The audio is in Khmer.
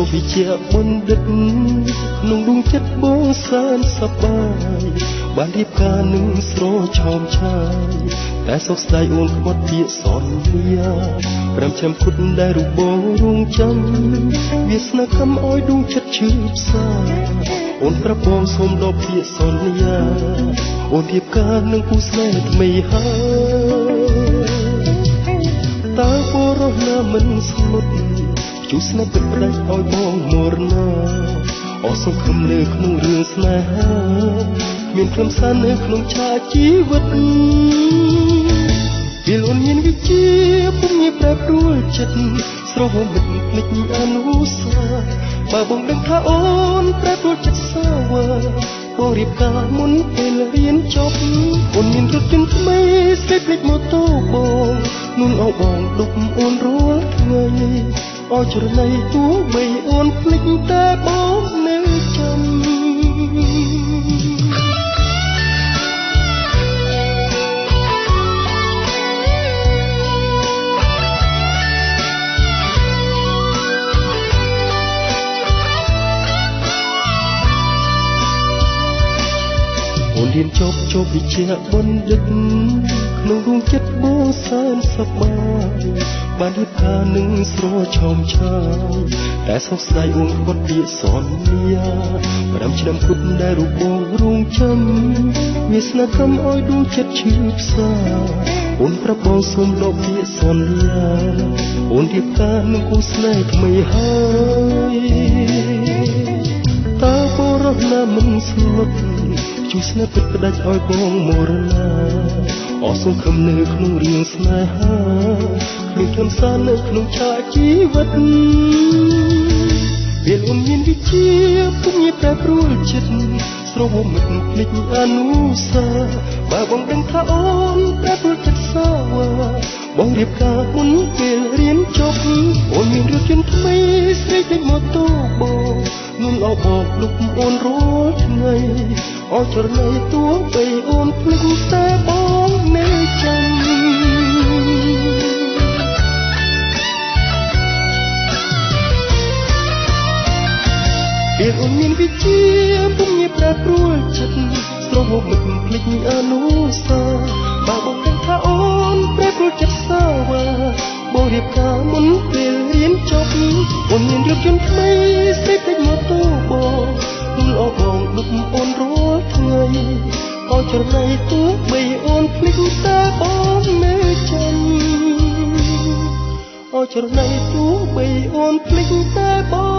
ប់វិជាបណ្ឌិតក្នុងដួងចិត្តបងសានសប្បាយបានរៀបការនឹងស្រឆោមឆាយតែសោកស្ដាយអូនខ្វាត់ពាក្យសន្យា5ឆ្នាំគុតដែលរូបបងរងចាំវាស្នើខំឲ្យដួងចិត្តឈឺផ្សាអូនប្រាប់បងសូមដល់ពាក្យសន្យាអូនរៀបការនឹងគូស្នេហ៍ថ្មីហើយតើបរោះណាមិនស្លុតជូស្នេហ៍ពិតផ្ដាច់ឲ្យបងមរណាអស់សង្ឃឹមនៅក្នុងរឿងស្នេហាមានខ្លឹមសារនៅក្នុងឆាកជីវិតពេលអូនមានវិជាពុំមានប្រែប្រួលចិត្តស្រហមមិនភ្លេចអនុសាបើបងដឹងថាអូនប្រែប្រួលចិត្តសាវ៉ាបងរៀបការមុនពេលរៀនចប់អូនមានរថយន្តថ្មីស្រីភ្លេចម៉ូតូបងនួនអោបងដប់អូនរាល់ថ្ងៃអោចរណៃទួបីអូនភ្លេចតែបងនៅចាំអូនរៀនចប់វិជ្ជាបណ្ឌិតក្នុងដួងចិត្តបងសានសប្បាយបានរៀបការនឹងស្រឆោមឆាយតែសោកស្ដាយអូនខ្វាត់ពាក្យសន្យា5ឆ្នាំគុតដែលរូបបងរងចាំវាស្នើខំឲ្យដួងចិត្តឈឺផ្សាអូនប្រាប់បងសូមដល់ពាក្យសន្យាអូនរៀបការនឹងគូស្នេហ៍ថ្មីហើយតើបរោះណាមិនស្លុតជូស្នេហ៍ពិតផ្ដាច់ឲ្យបងមរណាអស់សង្ឃឹមនៅក្នុងរឿងស្នេហាមានខ្លឹមសារនៅក្នុងឆាកជីវិតពេលអូនមានវិជាពុំមានប្រែប្រួលចិត្តស្រហមមិនភ្លេចអនុសាបើបងដឹងថាអូនប្រែប្រួលចិត្តសាវ៉ាបងរៀបការមុនពេលរៀនចប់អូនមានរថយន្តថ្មីស្រីពេញម៉ូតូបងនួនអោបងលុបអូនរាល់ថ្ងៃអោចរណៃទួបីអូនភ្លេចតែបងនៅចាំពេលអូនមានវិជាពុំមានប្រែប្រួលចិត្តស្រហមមិនភ្លេចអនុសាបើបងដឹងថាអូនប្រែប្រួលចិត្តសាវ៉ាបងរៀបការមុនពេលរៀនចប់អូនមានរថយន្តថ្មីស្រីពេញម៉ូតូបងនួនអោបងដប់អូនរាល់ថ្ងៃអោចរណៃទួបីអូនភ្លេចតែបងនៅចាំអោចរណៃទួបីអូនភ្លេចតែបង